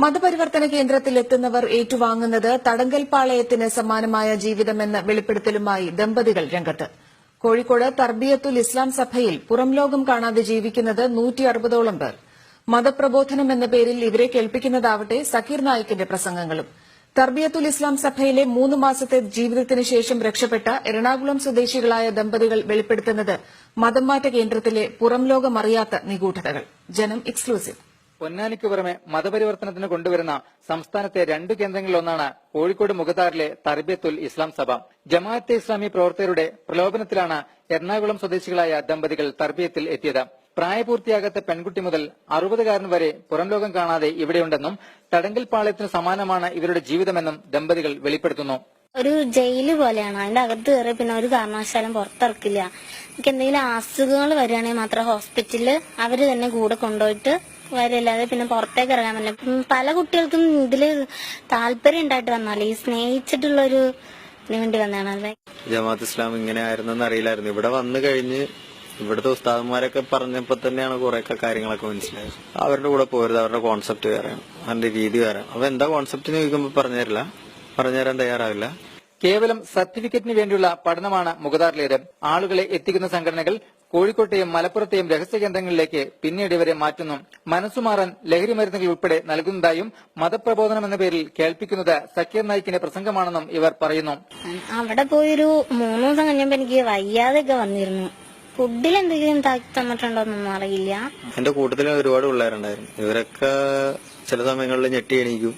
മതപരിവർത്തന കേന്ദ്രത്തിൽ എത്തുന്നവർ ഏറ്റുവാങ്ങുന്നത് തടങ്കൽപ്പാളയത്തിന് സമാനമായ ജീവിതമെന്ന വെളിപ്പെടുത്തലുമായി ദമ്പതികൾ രംഗത്ത്. കോഴിക്കോട് തർബിയത്തുൽ ഇസ്ലാം സഭയിൽ പുറംലോകം കാണാതെ ജീവിക്കുന്നത് 160ഓളം പേർ. മതപ്രബോധനം എന്ന പേരിൽ ഇവരെ കേൾപ്പിക്കുന്നതാവട്ടെ സക്കീർ നായിക്കിന്റെ പ്രസംഗങ്ങളും. തർബിയത്തുൽ ഇസ്ലാം സഭയിലെ 3 മാസത്തെ ജീവിതത്തിന് ശേഷം രക്ഷപ്പെട്ട എറണാകുളം സ്വദേശികളായ ദമ്പതികൾ വെളിപ്പെടുത്തുന്നത് മതംമാറ്റ കേന്ദ്രത്തിലെ പുറംലോകമറിയാത്ത നിഗൂഢതകൾ. ജനം എക്സ്ക്ലൂസീവ്. പൊന്നാനിക്ക് പുറമെ മതപരിവർത്തനത്തിന് കൊണ്ടുവരുന്ന സംസ്ഥാനത്തെ 2 കേന്ദ്രങ്ങളിലൊന്നാണ് കോഴിക്കോട് മുഖത്താറിലെ തർബിയത്തുൽ ഇസ്ലാം സഭ. ജമാഅത്തെ ഇസ്ലാമി പ്രവർത്തകരുടെ പ്രലോഭനത്തിലാണ് എറണാകുളം സ്വദേശികളായ ദമ്പതികൾ തർബിയത്തിൽ എത്തിയത്. പ്രായപൂർത്തിയാകാത്ത പെൺകുട്ടി മുതൽ 60കാരൻ വരെ പുറംലോകം കാണാതെ ഇവിടെയുണ്ടെന്നും തടങ്കൽ പാളയത്തിന് സമാനമാണ് ഇവരുടെ ജീവിതമെന്നും ദമ്പതികൾ വെളിപ്പെടുത്തുന്നു. ഒരു ജയില് പോലെയാണ്. അതിന്റെ അകത്ത് കയറി പിന്നെ ഒരു കാരണവശാലും പുറത്തിറക്കില്ല. എനിക്ക് എന്തെങ്കിലും അസുഖങ്ങൾ വരികയാണെങ്കിൽ മാത്രം ഹോസ്പിറ്റലിൽ അവര് തന്നെ കൂടെ കൊണ്ടുപോയിട്ട് വരില്ലാതെ പിന്നെ പുറത്തേക്ക് ഇറങ്ങാൻ പറ്റില്ല. പല കുട്ടികൾക്കും ഇതില് താല്പര്യം ഉണ്ടായിട്ട് വന്നാലേ ഈ സ്നേഹിച്ചിട്ടുള്ളൊരു വേണ്ടി വന്നതാണ്. ജമാഅത്ത് ഇസ്ലാം ഇങ്ങനെ ആയിരുന്നെന്ന് അറിയില്ലായിരുന്നു. ഇവിടെ വന്നു കഴിഞ്ഞ് ഇവിടുത്തെ ഉസ്താദന്മാരൊക്കെ പറഞ്ഞപ്പോ തന്നെയാണ് കുറെയൊക്കെ കാര്യങ്ങളൊക്കെ മനസ്സിലായത്. അവരുടെ കൂടെ പോരുത്, അവരുടെ കോൺസെപ്റ്റ് വേറെയാണ്, അവരുടെ രീതി വേറെയാണ്. അപ്പൊ എന്താ കോൺസെപ്റ്റ് ചോദിക്കുമ്പോൾ പറഞ്ഞുതരാൻ തയ്യാറാവില്ല. കേവലം സർട്ടിഫിക്കറ്റിന് വേണ്ടിയുള്ള പഠനമാണ് മുഖതാറിലേത്. ആളുകളെ എത്തിക്കുന്ന സംഘടനകൾ കോഴിക്കോട്ടെയും മലപ്പുറത്തെയും രഹസ്യ കേന്ദ്രങ്ങളിലേക്ക് പിന്നീട് ഇവരെ മാറ്റുന്നു. മനസ്സുമാറാൻ ലഹരി മരുന്നുകൾ ഉൾപ്പെടെ നൽകുന്നതായും മതപ്രബോധനം എന്ന പേരിൽ കേൾപ്പിക്കുന്നത് സക്കീർ നായിക്കിന്റെ പ്രസംഗമാണെന്നും ഇവർ പറയുന്നു. അവിടെ പോയൊരു 3 ദിവസം കഴിഞ്ഞപ്പോ എനിക്ക് വയ്യാതെയൊക്കെ വന്നിരുന്നു. ഫുഡിൽ എന്തെങ്കിലും തന്നിട്ടുണ്ടോന്നൊന്നും അറിയില്ല. എന്റെ കൂട്ടത്തിൽ ഒരുപാട് പിള്ളേരുണ്ടായിരുന്നു. ഇവരൊക്കെ ചില സമയങ്ങളിൽ ഞെട്ടി എണീക്കും,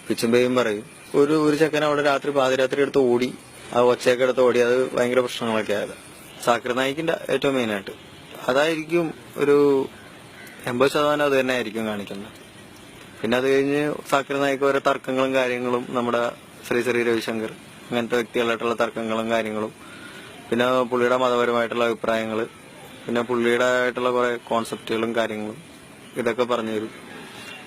പിച്ചുമ്പയും പറയും. ഒരു ചെക്കൻ അവിടെ പാതിരാത്രി എടുത്ത് ഓടി, ആ ഒച്ചയൊക്കെ എടുത്ത് ഓടി. അത് ഭയങ്കര പ്രശ്നങ്ങളൊക്കെ ആയത്. സാക്കിർ നായിക്കിന്റെ ഏറ്റവും മെയിനായിട്ട് അതായിരിക്കും. ഒരു 80% അത് തന്നെ ആയിരിക്കും കാണിക്കുന്നത്. പിന്നെ അത് കഴിഞ്ഞ് സാക്കിർ നായിക്ക് ഓരോ തർക്കങ്ങളും കാര്യങ്ങളും, നമ്മുടെ ശ്രീ രവിശങ്കർ അങ്ങനത്തെ വ്യക്തികളായിട്ടുള്ള തർക്കങ്ങളും കാര്യങ്ങളും, പിന്നെ പുള്ളിയുടെ മതപരമായിട്ടുള്ള അഭിപ്രായങ്ങൾ, പിന്നെ പുള്ളിയുടെ ആയിട്ടുള്ള കുറെ കോൺസെപ്റ്റുകളും കാര്യങ്ങളും ഇതൊക്കെ പറഞ്ഞു തരും.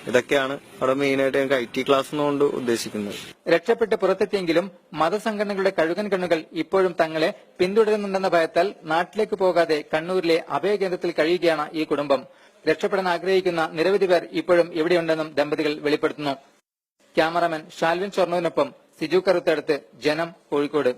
ഇതൊക്കെയാണ് അവിടെ മെയിനായിട്ട് ഞങ്ങൾക്ക് IT ക്ലാസ് എന്നുകൊണ്ട് ഉദ്ദേശിക്കുന്നത്. രക്ഷപ്പെട്ട് പുറത്തെത്തിയെങ്കിലും മതസംഘടനകളുടെ കഴുകൻ കണ്ണുകൾ ഇപ്പോഴും തങ്ങളെ പിന്തുടരുന്നുണ്ടെന്ന ഭയത്താൽ നാട്ടിലേക്ക് പോകാതെ കണ്ണൂരിലെ അഭയകേന്ദ്രത്തിൽ കഴിയുകയാണ് ഈ കുടുംബം. രക്ഷപ്പെടാൻ ആഗ്രഹിക്കുന്ന നിരവധി പേർ ഇപ്പോഴും ഇവിടെയുണ്ടെന്നും ദമ്പതികൾ വെളിപ്പെടുത്തുന്നു. ക്യാമറാമാൻ ഷാൽവിൻ ഷൊർണൂരിനൊപ്പം സിജു കറുത്തടുത്ത്, ജനം, കോഴിക്കോട്.